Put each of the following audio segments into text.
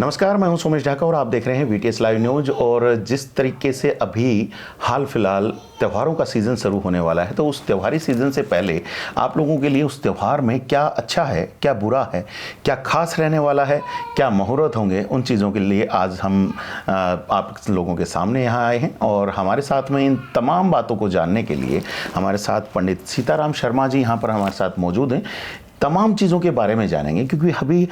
नमस्कार, मैं हूं सोमेश ढाका और आप देख रहे हैं वीटीएस लाइव न्यूज। और जिस तरीके से अभी हाल फिलहाल त्योहारों का सीज़न शुरू होने वाला है, तो उस त्योहारी सीज़न से पहले आप लोगों के लिए उस त्यौहार में क्या अच्छा है, क्या बुरा है, क्या खास रहने वाला है, क्या मुहूर्त होंगे, उन चीज़ों के लिए आज हम आप लोगों के सामने यहाँ आए हैं। और हमारे साथ में इन तमाम बातों को जानने के लिए हमारे साथ पंडित सीताराम शर्मा जी यहाँ पर हमारे साथ मौजूद हैं। तमाम चीज़ों के बारे में जानेंगे, क्योंकि अभी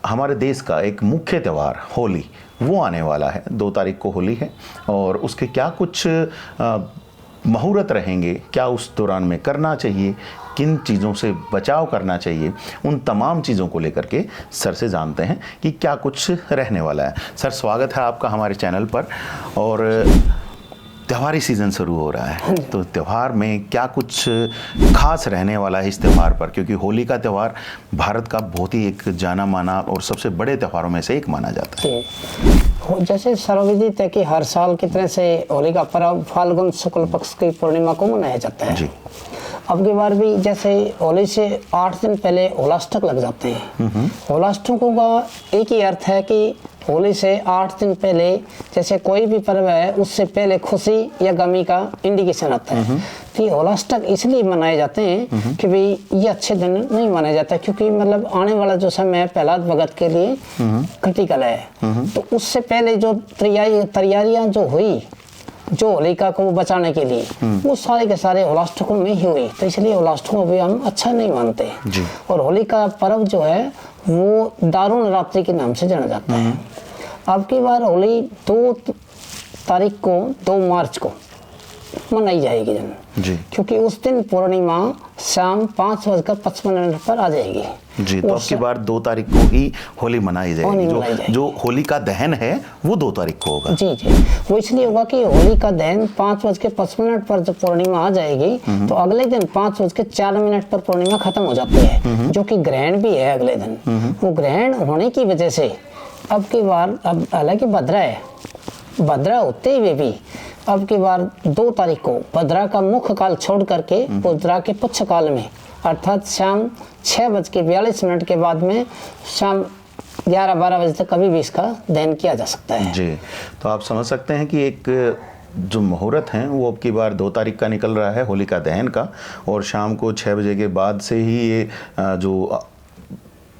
हमारे देश का एक मुख्य त्यौहार होली वो आने वाला है। 2 तारीख को होली है और उसके क्या कुछ मुहूर्त रहेंगे, क्या उस दौरान में करना चाहिए, किन चीज़ों से बचाव करना चाहिए, उन तमाम चीज़ों को लेकर के सर से जानते हैं कि क्या कुछ रहने वाला है। सर, स्वागत है आपका हमारे चैनल पर। और त्योहारी सीज़न शुरू हो रहा है, तो त्यौहार में क्या कुछ खास रहने वाला है इस त्यौहार पर, क्योंकि होली का त्यौहार भारत का बहुत ही एक जाना माना और सबसे बड़े त्यौहारों में से एक माना जाता है। जैसे सर्वविदित है कि हर साल की तरह से होली का पर्व फाल्गुन शुक्ल पक्ष की पूर्णिमा को मनाया जाता है जी। अब की बार भी जैसे होली से 8 दिन पहले होलाष्टक लग जाते हैं। होलाष्टकों का एक ही अर्थ है कि होली से 8 दिन पहले, जैसे कोई भी पर्व है उससे पहले खुशी या गमी का इंडिकेशन आता है। तो होलाष्टक इसलिए मनाए जाते हैं कि भाई ये अच्छे दिन नहीं माने जाते, क्योंकि मतलब आने वाला जो समय है प्रहलाद भगत के लिए क्रिटिकल है। तो उससे पहले जो तैयारियां जो हुई जो होलिका को बचाने के लिए, वो सारे के सारे होलाष्टकों में ही हुई। तो इसलिए होलाष्टकों भी हम अच्छा नहीं मानते। और होली का पर्व जो है वो दारुण रात्रि के नाम से जाना जाता है। अब की बार होली 2 तारीख को 2 मार्च को मनाई जाएगी जी, क्योंकि उस दिन पूर्णिमा शाम 5:55 पर आ जाएगी जी। तो अब की बार 2 तारीख को ही होली मनाई जाएगी। जो होली का दहन है वो 2 तारीख को होगा जी। वो इसलिए होगा कि होली का दहन 5:55 पर जब पूर्णिमा आ जाएगी तो अगले दिन 5:04 पर पूर्णिमा खत्म हो जाती है, जो कि ग्रहण भी है अगले दिन। वो ग्रहण होने की वजह से अब की बार, अब हालांकि भद्रा होते हुए भी अब की बार 2 तारीख को भद्रा का मुख्य काल छोड़ करके भद्रा के पुच्छ काल में, अर्थात शाम 6:42 के बाद में शाम 11-12 बजे तक कभी भी इसका दहन किया जा सकता है जी। तो आप समझ सकते हैं कि एक जो मुहूर्त हैं वो अब की बार 2 तारीख का निकल रहा है होलिका दहन का, और शाम को 6 बजे के बाद से ही ये जो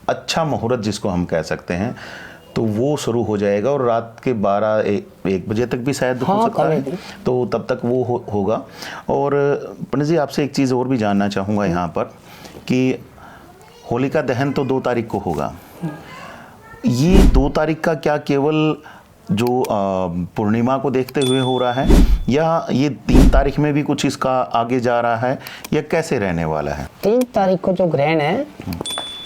अच्छा मुहूर्त जिसको हम कह सकते हैं तो वो शुरू हो जाएगा, और रात के 12-1 बजे तक भी शायद हो सकता है। तो तब तक वो होगा। और पंडित जी, आपसे एक चीज़ और भी जानना चाहूँगा यहाँ पर कि होलिका दहन तो 2 तारीख को होगा। ये 2 तारीख का क्या केवल जो पूर्णिमा को देखते हुए हो रहा है, या ये 3 तारीख में भी कुछ इसका आगे जा रहा है, या कैसे रहने वाला है? 3 तारीख को जो ग्रहण है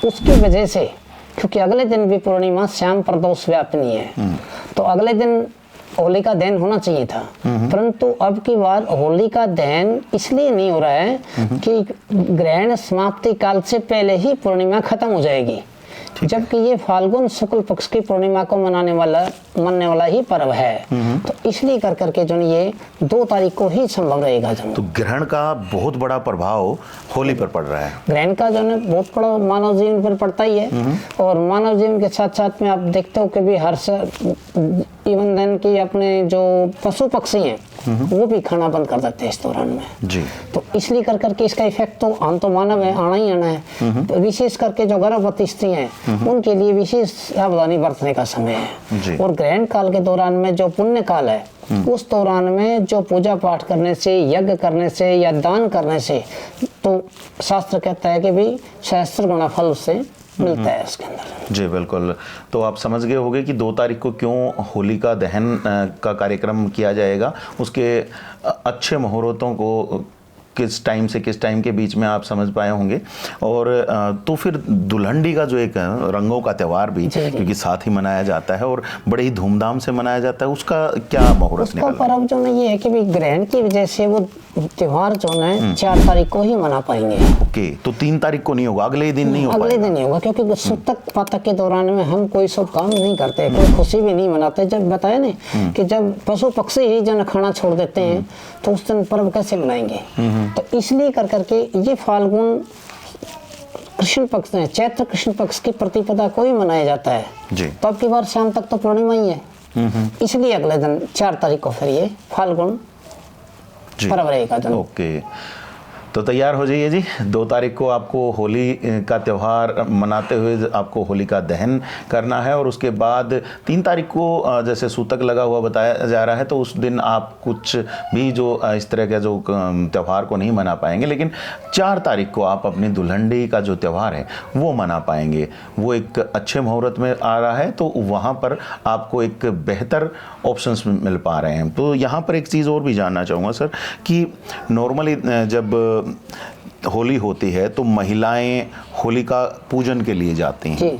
उसकी वजह से, क्योंकि अगले दिन भी पूर्णिमा श्याम प्रदोष व्यापिनी है, तो अगले दिन होली का दहन होना चाहिए था। परंतु अब की बार होली का दहन इसलिए नहीं हो रहा है कि ग्रहण समाप्ति काल से पहले ही पूर्णिमा खत्म हो जाएगी, जबकि ये फाल्गुन शुक्ल पक्ष की पूर्णिमा को मनने वाला ही पर्व है। तो इसलिए कर करके जो ये 2 तारीख को ही संभव रहेगा। तो ग्रहण का बहुत बड़ा प्रभाव होली पर पड़ रहा है। ग्रहण का जो है बहुत बड़ा मानव जीवन पर पड़ता ही है, और मानव जीवन के साथ साथ में आप देखते हो कि भी हर इवन दिन की अपने जो पशु पक्षी हैं वो भी खाना बंद कर देते हैं इस दौरान में जी। तो इसलिए कर करके इसका इफेक्ट तो आम तो मानव है, आना ही आना है। तो विशेष करके जो गर्भवती स्त्री हैं उनके लिए विशेष सावधानी बरतने का समय है। और ग्रहण काल के दौरान में जो पुण्य काल है उस दौरान में जो पूजा पाठ करने से, यज्ञ करने से या दान करने से, तो शास्त्र कहता है कि भी सहस्त्र गुना फल उससे मिलता है उसके अंदर जी। बिल्कुल। तो आप समझ गए होंगे कि 2 तारीख को क्यों होलिका दहन का कार्यक्रम किया जाएगा। उसके अच्छे मुहूर्तों को किस टाइम से किस टाइम के बीच में आप समझ पाए होंगे। और तो फिर दुल्हनडी का जो एक रंगों का त्यौहार भी, क्योंकि साथ ही मनाया जाता है और बड़े ही धूमधाम से मनाया जाता है, उसका क्या मुहूर्त निकल रहा है? पर्व जो ये है कि भी ग्रहण की वजह से वो त्योहार जो है 4 तारीख को ही मना पाएंगे। ओके, तो 3 तारीख को नहीं होगा, अगले दिन नहीं होगा? अगले दिन नहीं होगा, क्योंकि सूतक पातक के दौरान में हम कोई शुभ काम नहीं करते, कोई खुशी भी नहीं मनाते। जब बताया नहीं कि जब पशु पक्षी ही जन खाना छोड़ देते हैं तो उस दिन पर्व कैसे मनाएंगे। तो इसलिए कर करके ये फाल्गुन कृष्ण पक्ष में चैत्र कृष्ण पक्ष की प्रतिपदा को ही मनाया जाता है जी। तो अब की बार शाम तक तो पूर्णिमा ही है, इसलिए अगले दिन 4 तारीख को फिर ये फाल्गुन पर्व रहेगा दिन। ओके, तो तैयार हो जाइए जी। 2 तारीख को आपको होली का त्यौहार मनाते हुए आपको होलिका दहन करना है, और उसके बाद 3 तारीख को जैसे सूतक लगा हुआ बताया जा रहा है, तो उस दिन आप कुछ भी जो इस तरह का जो त्यौहार को नहीं मना पाएंगे, लेकिन 4 तारीख को आप अपनी दुल्हनडी का जो त्यौहार है वो मना पाएंगे। वो एक अच्छे मुहूर्त में आ रहा है, तो वहाँ पर आपको एक बेहतर ऑप्शंस मिल पा रहे हैं। तो यहाँ पर एक चीज़ और भी जानना चाहूँगा सर कि नॉर्मली जब होली होती है तो महिलाएं होलिका पूजन के लिए जाती हैं।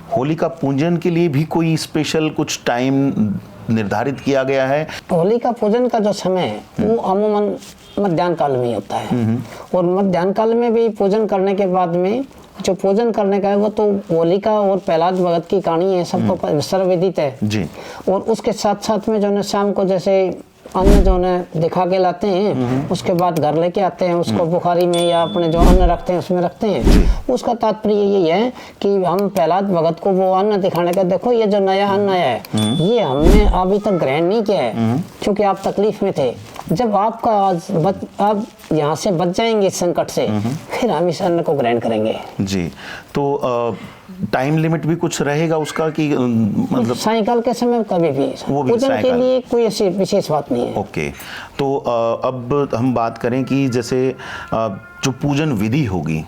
होलिका पूजन के लिए भी कोई स्पेशल कुछ टाइम निर्धारित किया गया है? होलिका पूजन का जो समय है वो अमूमन मध्याह्न काल में ही होता है, और मध्याह्न काल में भी पूजन करने के बाद में जो पूजन करने का है वो तो होलिका और प्रहलाद भगत की कहानी है, सबको सर्वविदित है जी। और उसके साथ साथ में जो है शाम को जैसे अन्न जो है दिखा के लाते हैं, उसके बाद घर लेके आते हैं, उसको बुखारी में या अपने जो अन्न रखते हैं उसमें रखते हैं। उसका तात्पर्य यही है कि हम प्रहलाद भगत को वो अन्न दिखाने का, देखो ये जो नया अन्न आया है ये हमने अभी तक ग्रहण नहीं किया है क्योंकि आप तकलीफ में थे। जब आपका आप यहाँ से बच जाएंगे इस संकट से, फिर हम इस अन्न को ग्रहण करेंगे जी। तो टाइम लिमिट भी कुछ रहेगा उसका कि मतलब सायंकाल के समय कभी भी पूजन के लिए कोई ऐसी विशेष बात नहीं है। ओके, तो अब हम बात करें कि जैसे जो पूजन विधि होगी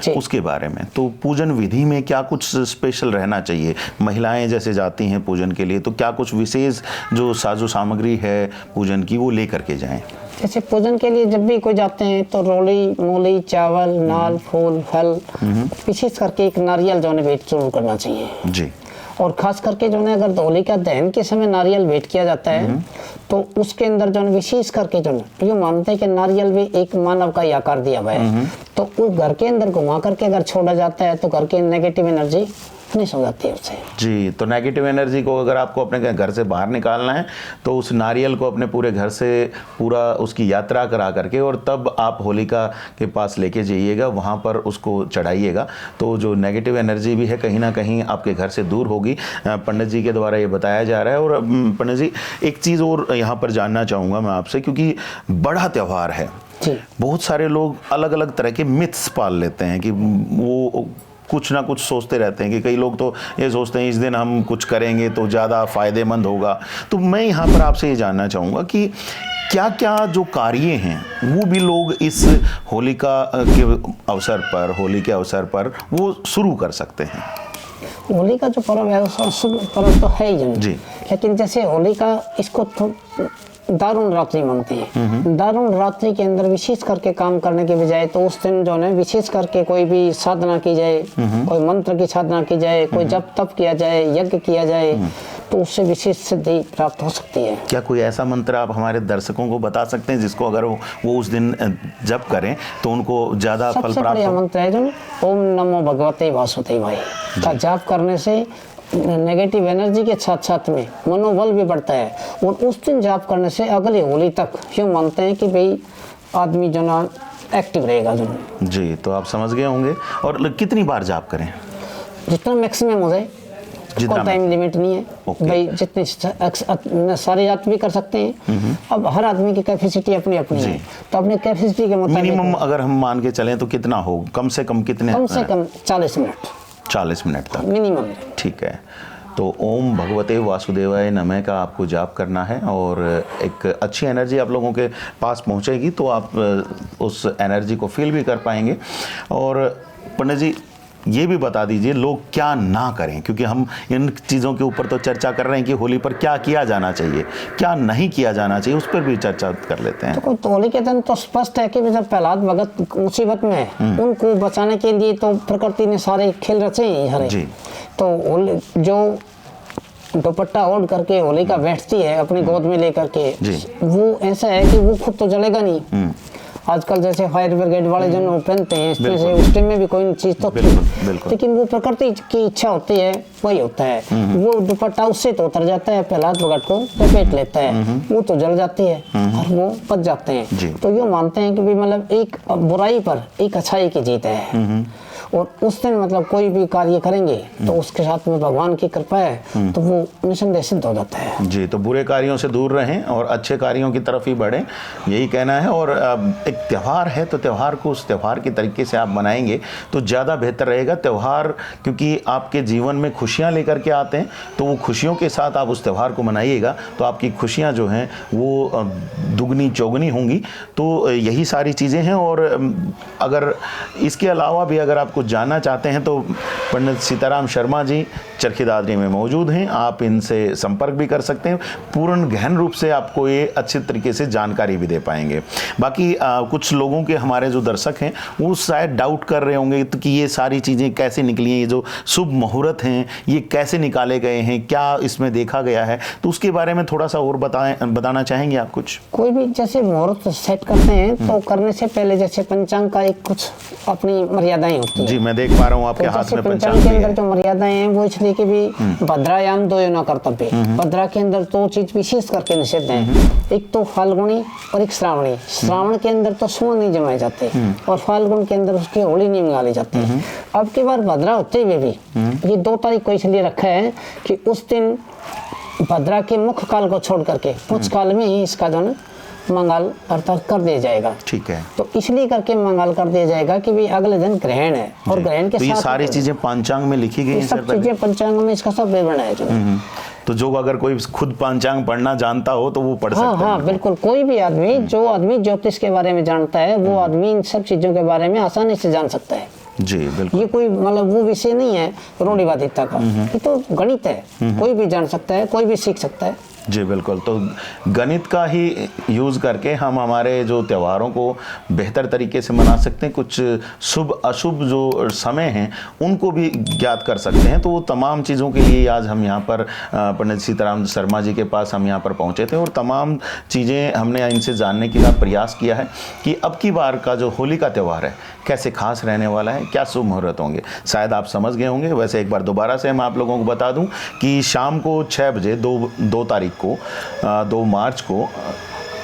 उसके बारे में, तो पूजन विधि में क्या कुछ स्पेशल रहना चाहिए? महिलाएं जैसे जाती हैं पूजन के लिए, तो क्या कुछ विशेष जो साजो सामग्री है पूजन की वो लेकर के जाएं? जैसे पूजन के लिए जब भी कोई जाते हैं तो रोली, मूली, चावल, नाल, फूल, फल, विशेष करके एक नारियल जो है भेंट जरूर करना चाहिए जी। और खास करके जो है अगर होलिका दहन के समय नारियल भेंट किया जाता है तो उसके अंदर जो है विशेष करके जो है ये मानते हैं कि नारियल भी एक मानव का ही आकार दिया हुआ है, तो उस घर के अंदर घुमा करके अगर छोड़ा जाता है तो घर की नेगेटिव एनर्जी नहीं सो जाती है उससे जी। तो नेगेटिव एनर्जी को अगर आपको अपने घर से बाहर निकालना है तो उस नारियल को अपने पूरे घर से पूरा उसकी यात्रा करा करके और तब आप होलिका के पास लेके जाइएगा, वहाँ पर उसको चढ़ाइएगा, तो जो नेगेटिव एनर्जी भी है कहीं ना कहीं आपके घर से दूर होगी। पंडित जी के द्वारा ये बताया जा रहा है। और पंडित जी एक चीज़ और यहाँ पर जानना चाहूँगा मैं आपसे, क्योंकि बड़ा त्यौहार है, बहुत सारे लोग अलग अलग तरह के मिथ्स पाल लेते हैं कि वो कुछ ना कुछ सोचते रहते हैं कि कई लोग तो ये सोचते हैं इस दिन हम कुछ करेंगे तो ज़्यादा फायदेमंद होगा। तो मैं यहाँ पर आपसे ये जानना चाहूँगा कि क्या क्या जो कार्य हैं वो भी लोग इस होलिका के अवसर पर, होली के अवसर पर वो शुरू कर सकते हैं? होली का जो पर्व है पर्व तो है ही जी, लेकिन जैसे होली का इसको दारुण रात्रि मानते हैं। दारुण रात्रि के अंदर विशेष करके काम करने के बजाय तो उस दिन जो है विशेष करके कोई भी साधना की जाए, कोई मंत्र की साधना की जाए, कोई जप तप किया जाए, यज्ञ किया जाए, तो उससे विशेष सिद्धि प्राप्त हो सकती है। क्या कोई ऐसा मंत्र आप हमारे दर्शकों को बता सकते हैं जिसको अगर वो उस दिन जप करें तो उनको ज्यादा फल प्राप्त हो? मंत्र है जो ओम नमो भगवते वासुदेवाय का जाप करने से नेगेटिव एनर्जी के साथ साथ में मनोबल भी बढ़ता है, और उस दिन जाप करने से अगली होली तक यूँ मानते हैं कि भाई आदमी जो ना एक्टिव रहेगा जो जी। तो आप समझ गए होंगे। और कितनी बार जाप करें? जितना मैक्सिमम हो जाए, कोई टाइम लिमिट नहीं है भाई, जितने सारे जाप भी कर सकते हैं। अब हर आदमी की कैपेसिटी अपनी अपनी है, तो अपनी कैपेसिटी के मुताबिक मिनिमम अगर हम मान के चलें तो कितना हो? कम से कम कितने? कम से कम 40 मिनट 40 मिनट तक मिनिमम। ठीक है। तो ओम भगवते वासुदेवाय नमः का आपको जाप करना है और एक अच्छी एनर्जी आप लोगों के पास पहुंचेगी, तो आप उस एनर्जी को फील भी कर पाएंगे। और पंडित जी ये भी बता दीजिए लोग क्या ना करें, क्योंकि हम इन चीज़ों के ऊपर तो चर्चा कर रहे हैं कि होली पर क्या किया जाना चाहिए, क्या नहीं किया जाना चाहिए, उस पर भी चर्चा कर लेते हैं। तो होली के दिन तो स्पष्ट है कि जब प्रहलाद भगत मुसीबत में है, उनको बचाने के लिए तो प्रकृति ने सारे खेल रचे हैं हरे जी। तो जो दुपट्टा ओढ़ करके होलिका बैठती है अपनी गोद में लेकर के, वो ऐसा है कि वो खुद तो जलेगा नहीं। आजकल जैसे फायर ब्रिगेड वाले जो पहनते हैं इसमें से उस टाइम में भी कोई चीज तो लेकिन वो प्रकृति की इच्छा होती है वही होता है। वो दुपट्टा उससे तो उतर जाता है, प्रहलाद भगत को लपेट लेता है, वो तो जल जाती है और वो बच जाते हैं। तो ये मानते हैं कि भी मतलब एक बुराई पर एक अच्छाई की जीत है। और उस दिन मतलब कोई भी कार्य करेंगे तो उसके साथ में भगवान की कृपा है तो वो निसंदेह सिद्ध हो जाता है। जी, तो बुरे कार्यों से दूर रहें और अच्छे कार्यों की तरफ ही बढ़ें, यही कहना है। और एक त्यौहार है तो त्यौहार को उस त्यौहार के तरीके से आप मनाएंगे तो ज़्यादा बेहतर रहेगा। त्यौहार क्योंकि आपके जीवन में खुशियाँ लेकर के आते हैं, तो वो खुशियों के साथ आप उस त्यौहार को मनाइएगा तो आपकी खुशियाँ जो हैं वो दुगनी चौगनी होंगी। तो यही सारी चीज़ें हैं। और अगर इसके अलावा भी अगर आप कुछ जानना चाहते हैं तो पंडित सीताराम शर्मा जी चरखी दादरी में मौजूद हैं, आप इनसे संपर्क भी कर सकते हैं। पूर्ण गहन रूप से आपको ये अच्छे तरीके से जानकारी भी दे पाएंगे। बाकी कुछ लोगों के हमारे जो दर्शक हैं वो शायद डाउट कर रहे होंगे तो कि ये सारी चीज़ें कैसे निकली हैं, ये जो शुभ मुहूर्त हैं ये कैसे निकाले गए हैं, क्या इसमें देखा गया है, तो उसके बारे में थोड़ा सा और बताना चाहेंगे आप कुछ? कोई भी जैसे मुहूर्त सेट करते हैं तो करने से पहले जैसे पंचांग का एक कुछ अपनी मर्यादाएं होती हैं। जी, मैं देख पा रहा हूँ आपके हाथ में पंचांग के अंदर जो मर्यादाएं हैं वो इसलिए कि भी भद्रायाम दो योना कर्तव्य, भद्रा के अंदर दो चीज विशेष करके निषिद्ध हैं, एक तो फाल्गुनी और एक श्रावणी। श्रावण के अंदर तो सुमन नहीं जमाए जाते और फाल्गुन के अंदर उसकी होली नहीं निकाली जाती। अब की बार भद्रा होते हुए भी ये 2 तारीख को इसलिए रखा है कि उस दिन भद्रा के मुख्य काल को छोड़ करके कुछ काल में ही इसका जो है मंगल अर्थात कर दिया जाएगा। ठीक है, तो इसलिए करके मंगल कर दिया जाएगा कि भी अगले दिन ग्रहण है और ग्रहण के तो साथ ये सारी चीजें पंचांग में लिखी गई हैं, सब चीजें पंचांग में इसका सब विवरण है जो। तो जो अगर कोई खुद पंचांग पढ़ना जानता हो तो वो पढ़ सकता है। हाँ, बिल्कुल। कोई भी आदमी जो आदमी ज्योतिष के बारे में जानता है वो आदमी इन सब चीजों के बारे में आसानी से जान सकता है। जी बिल्कुल, ये कोई मतलब वो विषय नहीं है रूढ़िवादिता का, ये तो गणित है, कोई भी जान सकता है, कोई भी सीख सकता है। जी बिल्कुल, तो गणित का ही यूज़ करके हम हमारे जो त्योहारों को बेहतर तरीके से मना सकते हैं। कुछ शुभ अशुभ जो समय हैं उनको भी ज्ञात कर सकते हैं। तो वो तमाम चीज़ों के लिए आज हम यहाँ पर पंडित सीताराम शर्मा जी के पास हम यहाँ पर पहुँचे थे और तमाम चीज़ें हमने इनसे जानने का प्रयास किया है कि अब की बार का जो होली का त्यौहार है कैसे खास रहने वाला है, क्या शुभ मुहूर्त होंगे। शायद आप समझ गए होंगे। वैसे एक बार दोबारा से मैं आप लोगों को बता दूं कि शाम को 6 बजे 2 तारीख को 2 मार्च को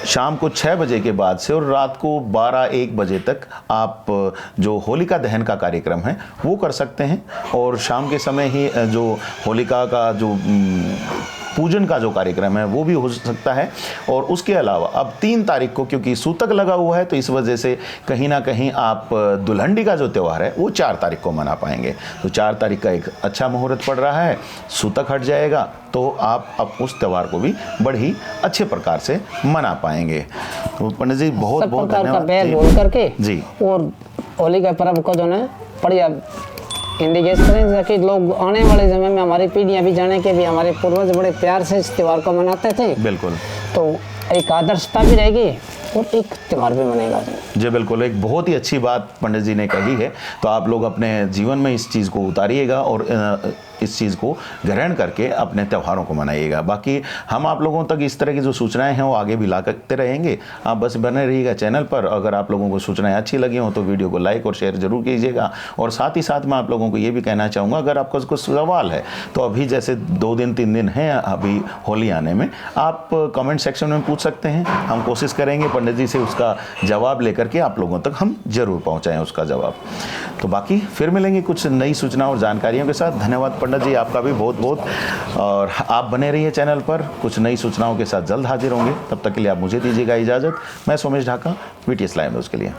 शाम को 6 बजे के बाद से और रात को 12-1 बजे तक आप जो होलिका दहन का कार्यक्रम है वो कर सकते हैं। और शाम के समय ही जो होलिका का जो पूजन का जो कार्यक्रम है वो भी हो सकता है। और उसके अलावा अब 3 तारीख को क्योंकि सूतक लगा हुआ है तो इस वजह से कहीं ना कहीं आप दुल्हंडी का जो त्यौहार है वो 4 तारीख को मना पाएंगे। तो 4 तारीख का एक अच्छा मुहूर्त पड़ रहा है, सूतक हट जाएगा तो आप अब उस त्यौहार को भी बड़ी अच्छे प्रकार से मना पाएंगे। तो पंडित जी बहुत बहुत धन्यवाद बोल करके जी। और होली का पर्व को जो है बढ़िया इंडिकेट करें ताकि लोग आने वाले समय में हमारी पीढ़ियां भी जाने के भी हमारे पूर्वज बड़े प्यार से इस त्यौहार को मनाते थे। बिल्कुल, तो एक आदर्शता भी रहेगी और एक त्यौहार भी मनेगा। जी बिल्कुल, एक बहुत ही अच्छी बात पंडित जी ने कही है। तो आप लोग अपने जीवन में इस चीज़ को उतारिएगा और इस चीज़ को ग्रहण करके अपने त्योहारों को मनाइएगा। बाकी हम आप लोगों तक इस तरह की जो सूचनाएं हैं वो आगे भी ला करते रहेंगे। आप बस बने रहिएगा चैनल पर। अगर आप लोगों को सूचनाएं अच्छी लगी हो तो वीडियो को लाइक और शेयर जरूर कीजिएगा। और साथ ही साथ मैं आप लोगों को ये भी कहना चाहूँगा, अगर आपका कुछ सवाल है तो अभी जैसे 2 दिन 3 दिन हैं अभी होली आने में, आप कमेंट सेक्शन में पूछ सकते हैं। हम कोशिश करेंगे पंडित जी से उसका जवाब लेकर के आप लोगों तक हम जरूर पहुँचाएँ उसका जवाब। तो बाकी फिर मिलेंगे कुछ नई सूचना और जानकारियों के साथ। धन्यवाद पंडित जी, आपका भी बहुत बहुत। और आप बने रहिए चैनल पर, कुछ नई सूचनाओं के साथ जल्द हाजिर होंगे। तब तक के लिए आप मुझे दीजिएगा इजाज़त। मैं Somesh Dhaka, VTS live news के लिए।